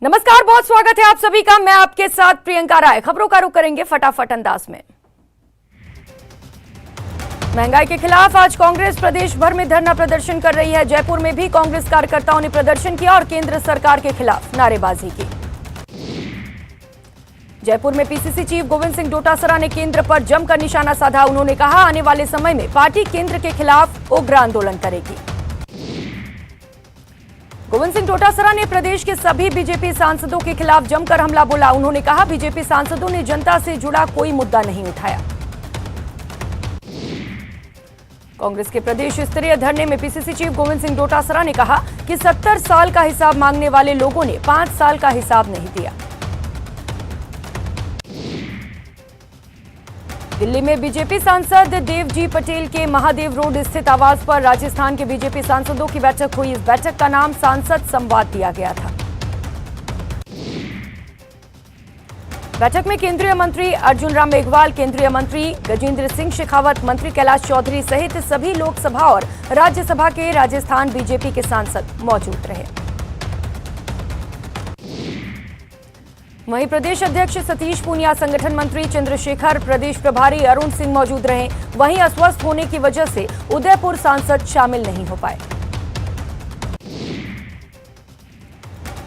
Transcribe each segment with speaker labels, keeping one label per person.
Speaker 1: नमस्कार, बहुत स्वागत है आप सभी का। मैं आपके साथ प्रियंका राय। खबरों का रुख करेंगे फटाफट अंदाज में। महंगाई के खिलाफ आज कांग्रेस प्रदेश भर में धरना प्रदर्शन कर रही है। जयपुर में भी कांग्रेस कार्यकर्ताओं ने प्रदर्शन किया और केंद्र सरकार के खिलाफ नारेबाजी की। जयपुर में पीसीसी चीफ गोविंद सिंह डोटासरा ने केंद्र पर जमकर निशाना साधा। उन्होंने कहा, आने वाले समय में पार्टी केंद्र के खिलाफ उग्र आंदोलन करेगी। गोविंद सिंह डोटासरा ने प्रदेश के सभी बीजेपी सांसदों के खिलाफ जमकर हमला बोला। उन्होंने कहा, बीजेपी सांसदों ने जनता से जुड़ा कोई मुद्दा नहीं उठाया। कांग्रेस के प्रदेश स्तरीय धरने में पीसीसी चीफ गोविंद सिंह डोटासरा ने कहा कि 70 साल का हिसाब मांगने वाले लोगों ने 5 साल का हिसाब नहीं दिया। दिल्ली में बीजेपी सांसद देवजी पटेल के महादेव रोड स्थित आवास पर राजस्थान के बीजेपी सांसदों की बैठक हुई। इस बैठक का नाम सांसद संवाद दिया गया था। बैठक में केंद्रीय मंत्री अर्जुन राम मेघवाल, केंद्रीय मंत्री गजेंद्र सिंह शेखावत, मंत्री कैलाश चौधरी सहित सभी लोकसभा और राज्यसभा के राजस्थान बीजेपी के सांसद मौजूद रहे। वहीं प्रदेश अध्यक्ष सतीश पूनिया, संगठन मंत्री चंद्रशेखर, प्रदेश प्रभारी अरुण सिंह मौजूद रहे। वहीं अस्वस्थ होने की वजह से उदयपुर सांसद शामिल नहीं हो पाए।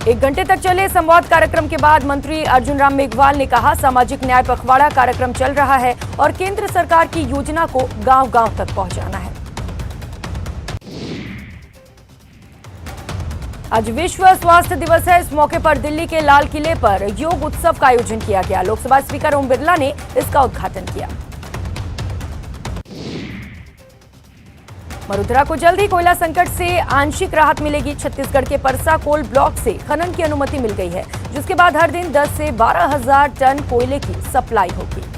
Speaker 1: 1 घंटे तक चले संवाद कार्यक्रम के बाद मंत्री अर्जुन राम मेघवाल ने कहा, सामाजिक न्याय पखवाड़ा कार्यक्रम चल रहा है और केंद्र सरकार की योजना को गांव-गांव तक पहुंचाना है। आज विश्व स्वास्थ्य दिवस है। इस मौके पर दिल्ली के लाल किले पर योग उत्सव का आयोजन किया गया। लोकसभा स्पीकर ओम बिरला ने इसका उद्घाटन किया। मरुधरा को जल्द ही कोयला संकट से आंशिक राहत मिलेगी। छत्तीसगढ़ के परसा कोल ब्लॉक से खनन की अनुमति मिल गई है, जिसके बाद हर दिन 10 से 12,000 टन कोयले की सप्लाई होगी।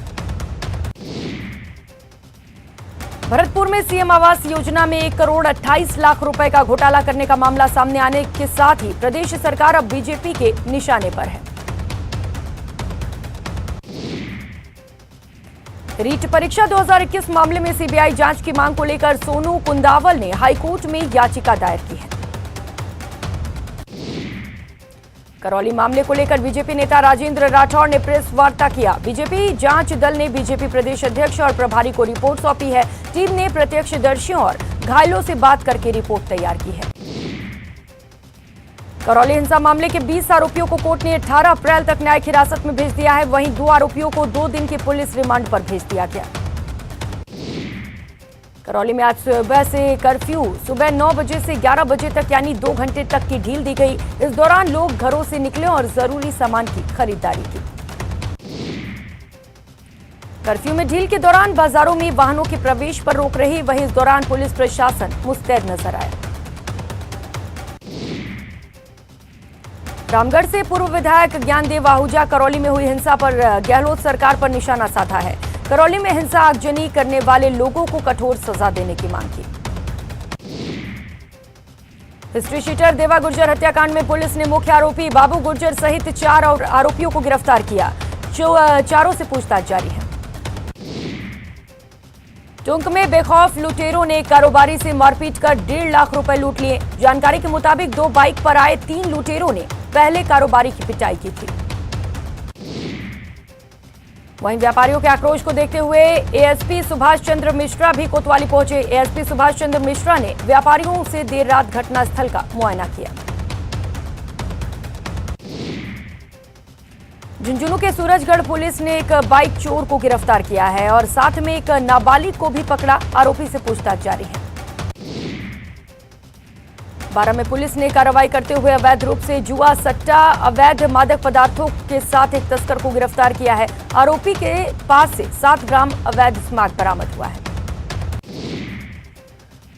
Speaker 1: भरतपुर में सीएम आवास योजना में 1 करोड़ 28 लाख रुपए का घोटाला करने का मामला सामने आने के साथ ही प्रदेश सरकार अब बीजेपी के निशाने पर है। रीट परीक्षा 2021 मामले में सीबीआई जांच की मांग को लेकर सोनू कुंदावल ने हाईकोर्ट में याचिका दायर की है। करौली मामले को लेकर बीजेपी नेता राजेंद्र राठौड़ ने प्रेस वार्ता किया। बीजेपी जांच दल ने बीजेपी प्रदेश अध्यक्ष और प्रभारी को रिपोर्ट सौंपी है। टीम ने प्रत्यक्षदर्शियों और घायलों से बात करके रिपोर्ट तैयार की है। करौली हिंसा मामले के 20 आरोपियों को कोर्ट ने 18 अप्रैल तक न्यायिक हिरासत में भेज दिया है। वहीं 2 आरोपियों को 2 दिन की पुलिस रिमांड पर भेज दिया गया। करौली में आज सुबह से कर्फ्यू सुबह 9 बजे से 11 बजे तक यानी 2 घंटे तक की ढील दी गई। इस दौरान लोग घरों से निकले और जरूरी सामान की खरीदारी की। कर्फ्यू में ढील के दौरान बाजारों में वाहनों के प्रवेश पर रोक रही। वहीं इस दौरान पुलिस प्रशासन मुस्तैद नजर आया। रामगढ़ से पूर्व विधायक ज्ञानदेव आहूजा करौली में हुई हिंसा पर गहलोत सरकार पर निशाना साधा है। करौली में हिंसा आगजनी करने वाले लोगों को कठोर सजा देने की मांग की। हिस्ट्री शीटर देवा गुर्जर हत्याकांड में पुलिस ने मुख्य आरोपी बाबू गुर्जर सहित 4 और आरोपियों को गिरफ्तार किया। चारों से पूछताछ जारी है। टोंक में बेखौफ लुटेरों ने कारोबारी से मारपीट कर 1.5 लाख रुपए लूट लिए। जानकारी के मुताबिक 2 बाइक पर आए 3 लुटेरों ने पहले कारोबारी की पिटाई की थी। वहीं व्यापारियों के आक्रोश को देखते हुए एएसपी सुभाष चंद्र मिश्रा भी कोतवाली पहुंचे। एएसपी सुभाष चंद्र मिश्रा ने व्यापारियों से देर रात घटनास्थल का मुआयना किया। झुंझुनू के सूरजगढ़ पुलिस ने एक बाइक चोर को गिरफ्तार किया है और साथ में एक नाबालिग को भी पकड़ा। आरोपी से पूछताछ जारी है। बारा में पुलिस ने कार्रवाई करते हुए अवैध रूप से जुआ, सट्टा, अवैध मादक पदार्थों के साथ एक तस्कर को गिरफ्तार किया है। आरोपी के पास से 7 ग्राम अवैध स्मार्क बरामद हुआ है।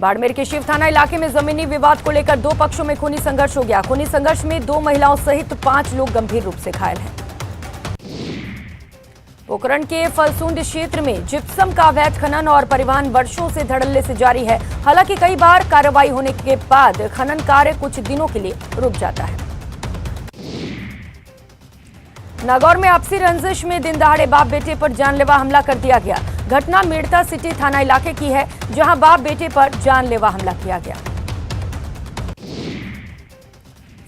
Speaker 1: बाड़मेर के शिव थाना इलाके में जमीनी विवाद को लेकर 2 पक्षों में खूनी संघर्ष हो गया। खूनी संघर्ष में 2 महिलाओं सहित 5 लोग गंभीर रूप से घायल हैं। पोखरण के फलसूंड क्षेत्र में जिप्सम का अवैध खनन और परिवहन वर्षों से धड़ल्ले से जारी है। हालांकि कई बार कार्रवाई होने के बाद खनन कार्य कुछ दिनों के लिए रुक जाता है। नागौर में आपसी रंजिश में दिन दहाड़े बाप बेटे पर जानलेवा हमला कर दिया गया। घटना मेड़ता सिटी थाना इलाके की है, जहां बाप बेटे पर जानलेवा हमला किया गया।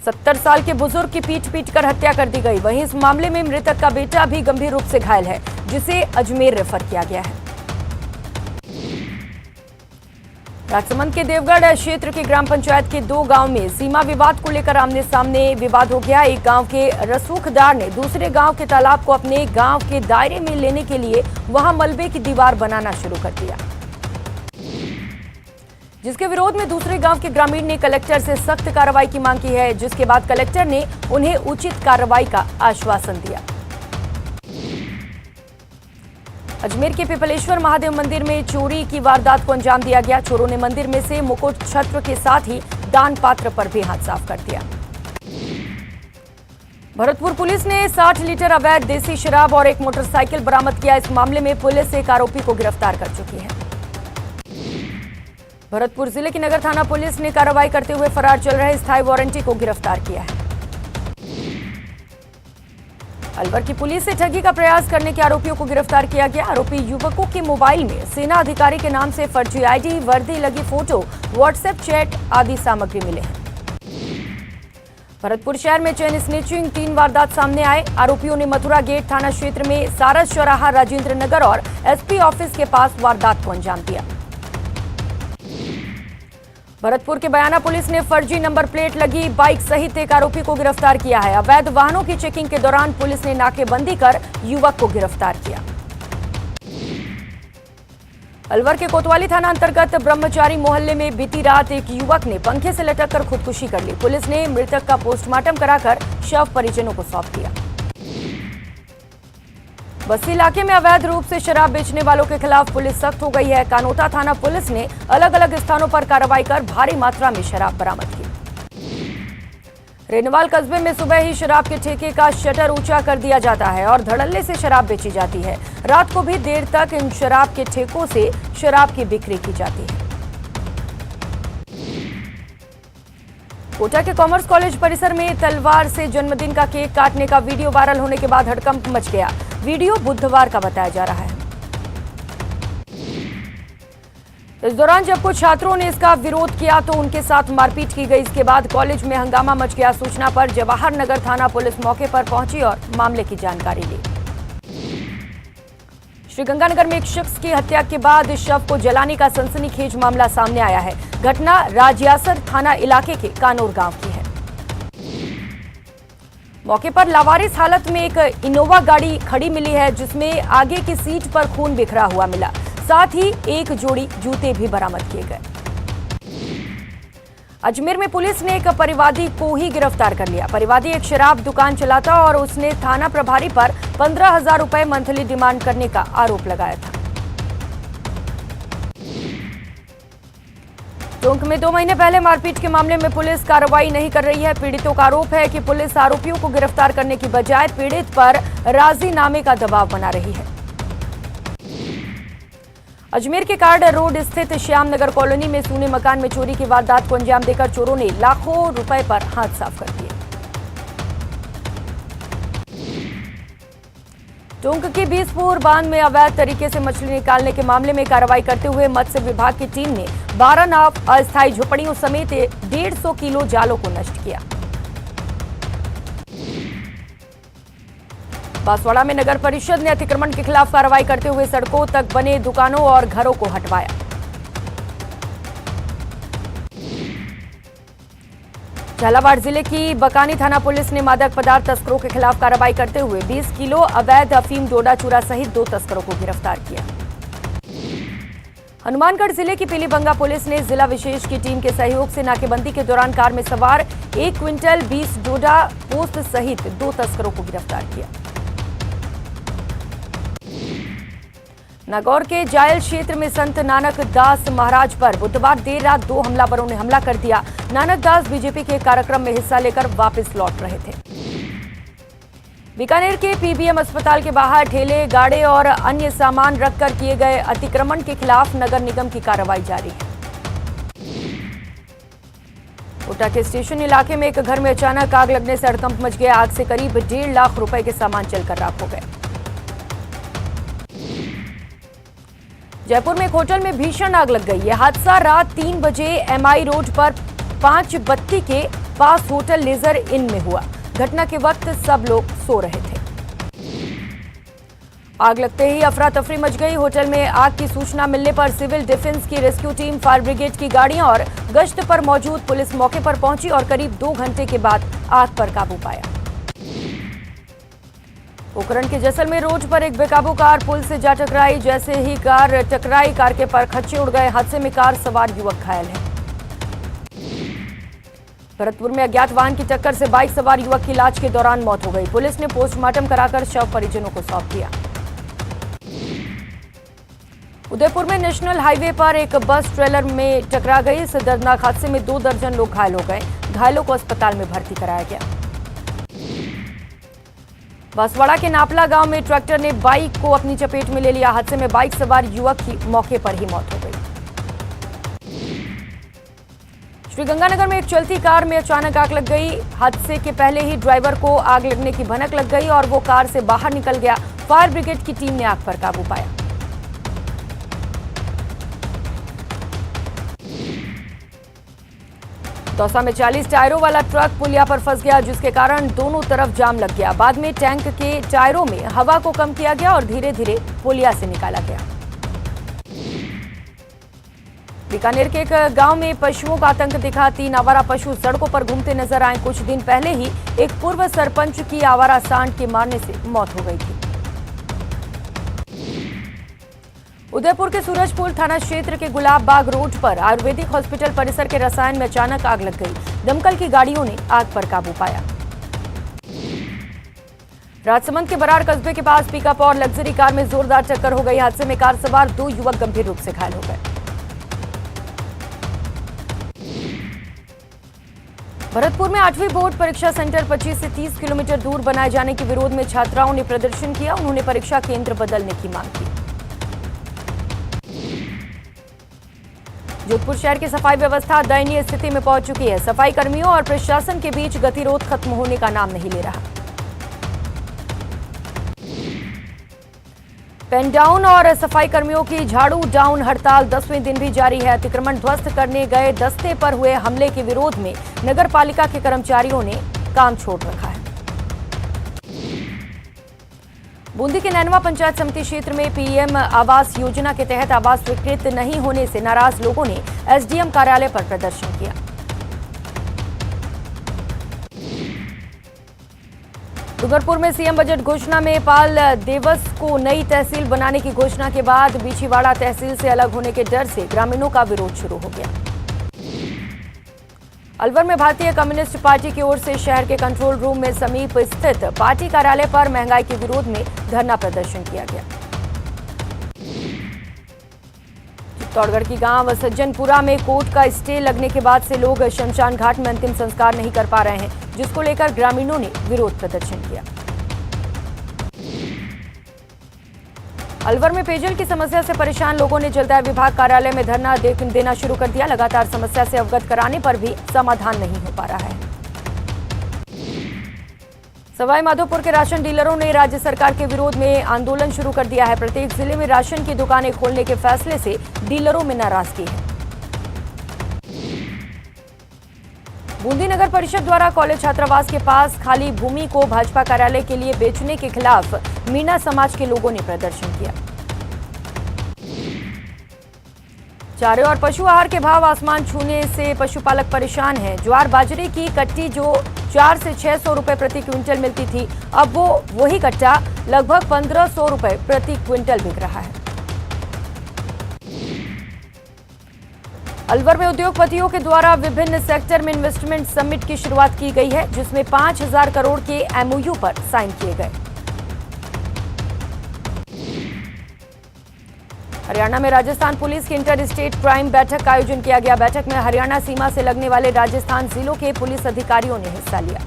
Speaker 1: 70 साल के बुजुर्ग की पीट कर हत्या कर दी गई। वहीं इस मामले में मृतक का बेटा भी गंभीर रूप से घायल है, जिसे अजमेर रेफर किया गया है। राजसमंद के देवगढ़ क्षेत्र के ग्राम पंचायत के 2 गांव में सीमा विवाद को लेकर आमने सामने विवाद हो गया। एक गांव के रसूखदार ने दूसरे गांव के तालाब को अपने गांव के दायरे में लेने के लिए वहां मलबे की दीवार बनाना शुरू कर दिया, जिसके विरोध में दूसरे गांव के ग्रामीण ने कलेक्टर से सख्त कार्रवाई की मांग की है, जिसके बाद कलेक्टर ने उन्हें उचित कार्रवाई का आश्वासन दिया। अजमेर के पिपलेश्वर महादेव मंदिर में चोरी की वारदात को अंजाम दिया गया। चोरों ने मंदिर में से मुकुट छत्र के साथ ही दान पात्र पर भी हाथ साफ कर दिया। भरतपुर पुलिस ने 60 लीटर अवैध देसी शराब और एक मोटरसाइकिल बरामद किया। इस मामले में पुलिस एक आरोपी को गिरफ्तार कर चुकी है। भरतपुर जिले की नगर थाना पुलिस ने कार्रवाई करते हुए फरार चल रहे स्थायी वारंटी को गिरफ्तार किया है। अलवर की पुलिस से ठगी का प्रयास करने के आरोपियों को गिरफ्तार किया गया। आरोपी युवकों के मोबाइल में सेना अधिकारी के नाम से फर्जी आईडी, वर्दी लगी फोटो, व्हाट्सएप चैट आदि सामग्री मिले हैं। भरतपुर शहर में चेन स्नेचिंग 3 वारदात सामने आए। आरोपियों ने मथुरा गेट थाना क्षेत्र में सारस चौराहा, राजेंद्र नगर और एसपी ऑफिस के पास वारदात को अंजाम दिया। भरतपुर के बयाना पुलिस ने फर्जी नंबर प्लेट लगी बाइक सहित एक आरोपी को गिरफ्तार किया है। अवैध वाहनों की चेकिंग के दौरान पुलिस ने नाकेबंदी कर युवक को गिरफ्तार किया। अलवर के कोतवाली थाना अंतर्गत ब्रह्मचारी मोहल्ले में बीती रात एक युवक ने पंखे से लटककर खुदकुशी कर ली। पुलिस ने मृतक का पोस्टमार्टम कराकर शव परिजनों को सौंप दिया। बस्ती इलाके में अवैध रूप से शराब बेचने वालों के खिलाफ पुलिस सख्त हो गई है। कानोता थाना पुलिस ने अलग अलग स्थानों पर कार्रवाई कर भारी मात्रा में शराब बरामद की। रेनवाल कस्बे में सुबह ही शराब के ठेके का शटर ऊंचा कर दिया जाता है और धड़ल्ले से शराब बेची जाती है। रात को भी देर तक इन शराब के ठेकों से शराब की बिक्री की जाती है। कोटा के कॉमर्स कॉलेज परिसर में तलवार से जन्मदिन का केक काटने का वीडियो वायरल होने के बाद हड़कंप मच गया। वीडियो बुधवार का बताया जा रहा है। इस दौरान जब कुछ छात्रों ने इसका विरोध किया तो उनके साथ मारपीट की गई। इसके बाद कॉलेज में हंगामा मच गया। सूचना पर जवाहर नगर थाना पुलिस मौके पर पहुंची और मामले की जानकारी ली। श्रीगंगानगर में एक शख्स की हत्या के बाद शव को जलाने का सनसनीखेज मामला सामने आया है। घटना राजियासर थाना इलाके के कानूर गांव की है। मौके पर लावारिस हालत में एक इनोवा गाड़ी खड़ी मिली है, जिसमें आगे की सीट पर खून बिखरा हुआ मिला। साथ ही एक जोड़ी जूते भी बरामद किए गए। अजमेर में पुलिस ने एक परिवादी को ही गिरफ्तार कर लिया। परिवादी एक शराब दुकान चलाता और उसने थाना प्रभारी पर 15,000 रुपए मंथली डिमांड करने का आरोप लगाया था। टोंक में 2 महीने पहले मारपीट के मामले में पुलिस कार्रवाई नहीं कर रही है। पीड़ितों का आरोप है कि पुलिस आरोपियों को गिरफ्तार करने की बजाय पीड़ित पर राजीनामे का दबाव बना रही है। अजमेर के कार्ड रोड स्थित श्याम नगर कॉलोनी में सूने मकान में चोरी की वारदात को अंजाम देकर चोरों ने लाखों रुपए पर हाथ साफ कर दिए। टोंक के बीसपुर बांध में अवैध तरीके से मछली निकालने के मामले में कार्रवाई करते हुए मत्स्य विभाग की टीम ने 12 नाव, अस्थायी झोपड़ियों समेत 150 किलो जालों को नष्ट किया। बांसवाड़ा में नगर परिषद ने अतिक्रमण के खिलाफ कार्रवाई करते हुए सड़कों तक बने दुकानों और घरों को हटवाया। झालावाड़ जिले की बकानी थाना पुलिस ने मादक पदार्थ तस्करों के खिलाफ कार्रवाई करते हुए 20 किलो अवैध अफीम डोडा चूरा सहित 2 तस्करों को गिरफ्तार किया। हनुमानगढ़ जिले की पीलीबंगा पुलिस ने जिला विशेष की टीम के सहयोग से नाकेबंदी के दौरान कार में सवार 1 क्विंटल 20 डोडा पोस्त सहित 2 तस्करों को गिरफ्तार किया। नागौर के जायल क्षेत्र में संत नानक दास महाराज पर बुधवार देर रात 2 हमलावरों ने हमला कर दिया। नानक दास बीजेपी के कार्यक्रम में हिस्सा लेकर वापस लौट रहे थे। बीकानेर के पीबीएम अस्पताल के बाहर ठेले, गाड़े और अन्य सामान रखकर किए गए अतिक्रमण के खिलाफ नगर निगम की कार्रवाई जारी है। कोटा के स्टेशन इलाके में एक घर में अचानक आग लगने से हड़कंप मच गया। आग से करीब 1.5 लाख रुपए के सामान जलकर राख हो गए। जयपुर में एक होटल में भीषण आग लग गई। यह हादसा रात 3 बजे एमआई रोड पर 5 बत्ती के पास होटल लेजर इन में हुआ। घटना के वक्त सब लोग सो रहे थे। आग लगते ही अफरा तफरी मच गई। होटल में आग की सूचना मिलने पर सिविल डिफेंस की रेस्क्यू टीम, फायर ब्रिगेड की गाड़ियां और गश्त पर मौजूद पुलिस मौके पर पहुंची और करीब 2 घंटे के बाद आग पर काबू पाया। पोखरण के जैसलमेर रोड पर एक बेकाबू कार पुल से जा टकराई। जैसे ही कार टकराई, कार के परखच्चे उड़ गए। हादसे में कार सवार युवक घायल है। भरतपुर में अज्ञात वाहन की टक्कर से बाइक सवार युवक की इलाज के दौरान मौत हो गई। पुलिस ने पोस्टमार्टम कराकर शव परिजनों को सौंप दिया। उदयपुर में नेशनल हाईवे पर एक बस ट्रेलर में टकरा गई। इस दर्दनाक हादसे में 2 दर्जन लोग घायल हो गए। घायलों को अस्पताल में भर्ती कराया गया। बांसवाड़ा के नापला गांव में ट्रैक्टर ने बाइक को अपनी चपेट में ले लिया। हादसे में बाइक सवार युवक की मौके पर ही मौत हो गई। श्रीगंगानगर में एक चलती कार में अचानक आग लग गई। हादसे के पहले ही ड्राइवर को आग लगने की भनक लग गई और वो कार से बाहर निकल गया। फायर ब्रिगेड की टीम ने आग पर काबू पाया। दौसा में 40 टायरों वाला ट्रक पुलिया पर फंस गया, जिसके कारण दोनों तरफ जाम लग गया। बाद में टैंक के टायरों में हवा को कम किया गया और धीरे धीरे पुलिया से निकाला गया। बीकानेर के एक गांव में पशुओं का आतंक दिखा। 3 आवारा पशु सड़कों पर घूमते नजर आए। कुछ दिन पहले ही एक पूर्व सरपंच की आवारा सांड के मारने से मौत हो गई थी। उदयपुर के सूरजपुर थाना क्षेत्र के गुलाब बाग रोड पर आयुर्वेदिक हॉस्पिटल परिसर के रसायन में अचानक आग लग गई। दमकल की गाड़ियों ने आग पर काबू पाया। राजसमंद के बराड़ कस्बे के पास पिकअप और लग्जरी कार में जोरदार टक्कर हो गई। हादसे में कार सवार 2 युवक गंभीर रूप से घायल हो गए। भरतपुर में 8वीं बोर्ड परीक्षा सेंटर 25 से 30 किलोमीटर दूर बनाए जाने के विरोध में छात्राओं ने प्रदर्शन किया। उन्होंने परीक्षा केंद्र बदलने की मांग की। जोधपुर शहर की सफाई व्यवस्था दयनीय स्थिति में पहुंच चुकी है। सफाई कर्मियों और प्रशासन के बीच गतिरोध खत्म होने का नाम नहीं ले रहा। पेन डाउन और सफाई कर्मियों की झाड़ू डाउन हड़ताल 10वें दिन भी जारी है। अतिक्रमण ध्वस्त करने गए दस्ते पर हुए हमले के विरोध में नगर पालिका के कर्मचारियों ने काम छोड़ रखा है। बूंदी के नैनवा पंचायत समिति क्षेत्र में पीएम आवास योजना के तहत आवास स्वीकृत नहीं होने से नाराज लोगों ने एसडीएम कार्यालय पर प्रदर्शन किया। डूंगरपुर में सीएम बजट घोषणा में पाल देवस को नई तहसील बनाने की घोषणा के बाद बिछीवाड़ा तहसील से अलग होने के डर से ग्रामीणों का विरोध शुरू हो गया। अलवर में भारतीय कम्युनिस्ट पार्टी की ओर से शहर के कंट्रोल रूम में समीप स्थित पार्टी कार्यालय पर महंगाई के विरोध में धरना प्रदर्शन किया गया। चित्तौड़गढ़ की गांव सज्जनपुरा में कोर्ट का स्टे लगने के बाद से लोग शमशान घाट में अंतिम संस्कार नहीं कर पा रहे हैं, जिसको लेकर ग्रामीणों ने विरोध प्रदर्शन किया। अलवर में पेयजल की समस्या से परेशान लोगों ने जलदाय विभाग कार्यालय में धरना देना शुरू कर दिया। लगातार समस्या से अवगत कराने पर भी समाधान नहीं हो पा रहा है। सवाई माधोपुर के राशन डीलरों ने राज्य सरकार के विरोध में आंदोलन शुरू कर दिया है। प्रत्येक जिले में राशन की दुकानें खोलने के फैसले से डीलरों में नाराजगी है। बूंदी नगर परिषद द्वारा कॉलेज छात्रावास के पास खाली भूमि को भाजपा कार्यालय के लिए बेचने के खिलाफ मीणा समाज के लोगों ने प्रदर्शन किया। चारे और पशु आहार के भाव आसमान छूने से पशुपालक परेशान हैं। ज्वार बाजरे की कट्टी जो 4 से 600 रुपए प्रति क्विंटल मिलती थी, अब वही कट्टा लगभग 1500 रुपए प्रति क्विंटल बिक रहा है। अलवर में उद्योगपतियों के द्वारा विभिन्न सेक्टर में इन्वेस्टमेंट समिट की शुरुआत की गई है, जिसमें 5000 करोड़ के एमओयू पर साइन किए गए। हरियाणा में राजस्थान पुलिस की इंटर स्टेट क्राइम बैठक का आयोजन किया गया। बैठक में हरियाणा सीमा से लगने वाले राजस्थान जिलों के पुलिस अधिकारियों ने हिस्सा लिया।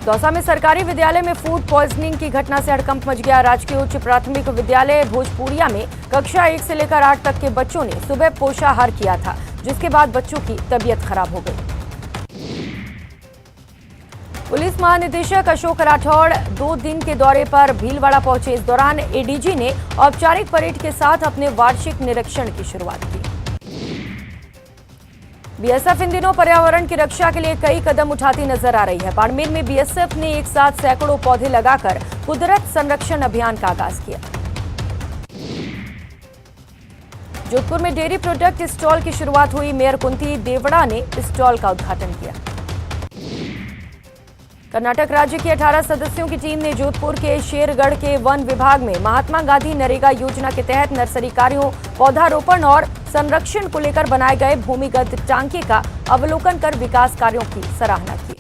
Speaker 1: दौसा में सरकारी विद्यालय में फूड पॉइजनिंग की घटना से हड़कंप मच गया। राजकीय उच्च प्राथमिक विद्यालय भोजपुरिया में कक्षा 1 से लेकर 8 तक के बच्चों ने सुबह पोषाहार किया था, जिसके बाद बच्चों की तबीयत खराब हो गई। पुलिस महानिदेशक अशोक राठौड़ 2 दिन के दौरे पर भीलवाड़ा पहुंचे। इस दौरान एडीजी ने औपचारिक परेड के साथ अपने वार्षिक निरीक्षण की शुरुआत की। बीएसएफ इन दिनों पर्यावरण की रक्षा के लिए कई कदम उठाती नजर आ रही है। बाड़मेर में बीएसएफ ने एक साथ सैकड़ों पौधे लगाकर कुदरत संरक्षण अभियान का आगाज किया। जोधपुर में डेयरी प्रोडक्ट स्टॉल की शुरुआत हुई। मेयर कुंती देवड़ा ने स्टॉल का उद्घाटन किया। कर्नाटक राज्य की 18 सदस्यों की टीम ने जोधपुर के शेरगढ़ के वन विभाग में महात्मा गांधी नरेगा योजना के तहत नर्सरी कार्यों, पौधारोपण और संरक्षण को लेकर बनाए गए भूमिगत टांके का अवलोकन कर विकास कार्यों की सराहना की।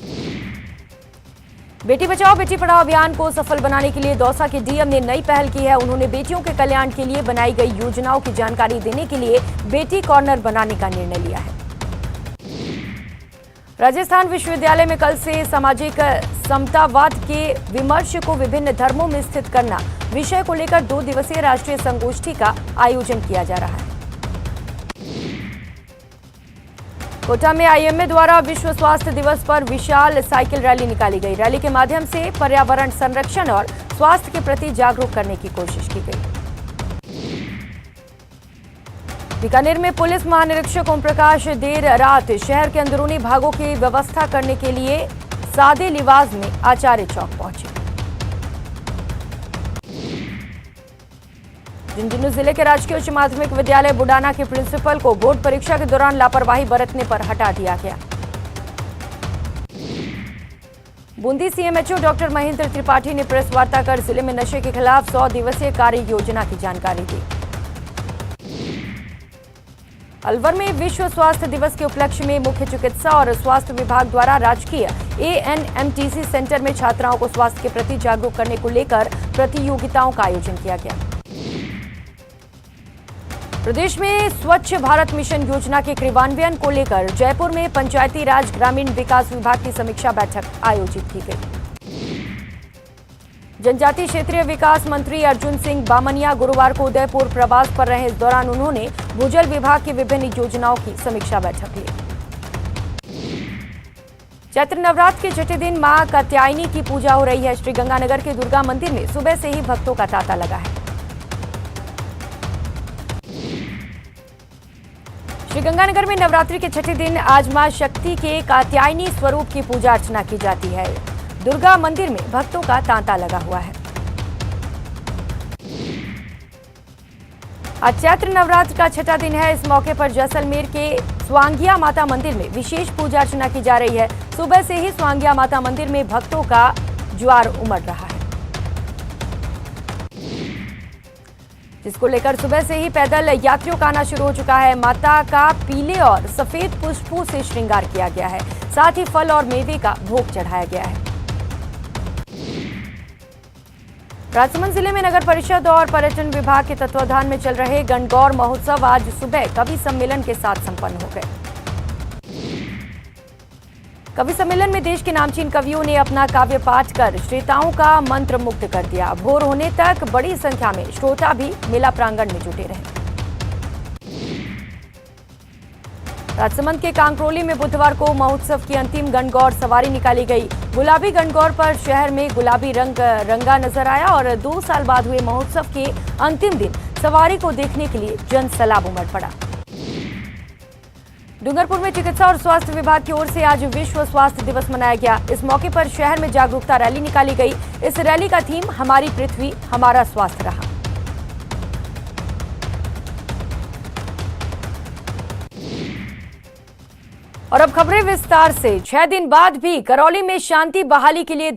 Speaker 1: बेटी बचाओ बेटी पढ़ाओ अभियान को सफल बनाने के लिए दौसा के डीएम ने नई पहल की है। उन्होंने बेटियों के कल्याण के लिए बनाई गई योजनाओं की जानकारी देने के लिए बेटी कॉर्नर बनाने का निर्णय लिया है। राजस्थान विश्वविद्यालय में कल से सामाजिक समतावाद के विमर्श को विभिन्न धर्मों में स्थित करना विषय को लेकर 2 दिवसीय राष्ट्रीय संगोष्ठी का आयोजन किया जा रहा है। कोटा में आईएमए द्वारा विश्व स्वास्थ्य दिवस पर विशाल साइकिल रैली निकाली गई। रैली के माध्यम से पर्यावरण संरक्षण और स्वास्थ्य के प्रति जागरूक करने की कोशिश की गई। बीकानेर में पुलिस महानिरीक्षक ओम प्रकाश देर रात शहर के अंदरूनी भागों की व्यवस्था करने के लिए सादे लिबास में आचार्य चौक पहुंचे। झुंझुनू जिले के राजकीय उच्च माध्यमिक विद्यालय बुडाना के प्रिंसिपल को बोर्ड परीक्षा के दौरान लापरवाही बरतने पर हटा दिया गया। बूंदी सीएमएचओ डॉक्टर महेंद्र त्रिपाठी ने प्रेस वार्ता कर जिले में नशे के खिलाफ 100 दिवसीय कार्य योजना की जानकारी दी। अलवर में विश्व स्वास्थ्य दिवस के उपलक्ष्य में मुख्य चिकित्सा और स्वास्थ्य विभाग द्वारा राजकीय एएनएमटीसी सेंटर में छात्राओं को स्वास्थ्य के प्रति जागरूक करने को लेकर प्रतियोगिताओं का आयोजन किया गया। प्रदेश में स्वच्छ भारत मिशन योजना के क्रियान्वयन को लेकर जयपुर में पंचायती राज ग्रामीण विकास विभाग की समीक्षा बैठक आयोजित की गई। जनजातीय क्षेत्रीय विकास मंत्री अर्जुन सिंह बामनिया गुरुवार को उदयपुर प्रवास पर रहे। इस दौरान उन्होंने भूजल विभाग की विभिन्न योजनाओं की समीक्षा बैठक ली। चैत्र नवरात्र के छठे दिन मां कात्यायनी की पूजा हो रही है। श्रीगंगानगर के दुर्गा मंदिर में सुबह से ही भक्तों का तांता लगा है। श्रीगंगानगर में नवरात्रि के छठे दिन आज मां शक्ति के कात्यायनी स्वरूप की पूजा अर्चना की जाती है। दुर्गा मंदिर में भक्तों का तांता लगा हुआ है। आज चैत्र नवरात्र का छठा दिन है। इस मौके पर जैसलमेर के स्वांगिया माता मंदिर में विशेष पूजा अर्चना की जा रही है। सुबह से ही स्वांगिया माता मंदिर में भक्तों का ज्वार उमड़ रहा है, जिसको लेकर सुबह से ही पैदल यात्रियों का आना शुरू हो चुका है। माता का पीले और सफेद पुष्पों से श्रृंगार किया गया है। साथ ही फल और मेवे का भोग चढ़ाया गया है। राजसमंद जिले में नगर परिषद और पर्यटन विभाग के तत्वावधान में चल रहे गणगौर महोत्सव आज सुबह कवि सम्मेलन के साथ संपन्न हो गए। कवि सम्मेलन में देश के नामचीन कवियों ने अपना काव्य पाठ कर श्रोताओं का मंत्र मुग्ध कर दिया। भोर होने तक बड़ी संख्या में श्रोता भी मेला प्रांगण में जुटे रहे। राजसमंद के कांकरोली में बुधवार को महोत्सव की अंतिम गणगौर सवारी निकाली गई। गुलाबी गणगौर पर शहर में गुलाबी रंग रंगा नजर आया और 2 साल बाद हुए महोत्सव के अंतिम दिन सवारी को देखने के लिए जन सैलाब उमड़ पड़ा। डूंगरपुर में चिकित्सा और स्वास्थ्य विभाग की ओर से आज विश्व स्वास्थ्य दिवस मनाया गया। इस मौके पर शहर में जागरूकता रैली निकाली गई। इस रैली का थीम हमारी पृथ्वी हमारा स्वास्थ्य रहा। और अब खबरें विस्तार से। 6 दिन बाद भी करौली में शांति बहाली के लिए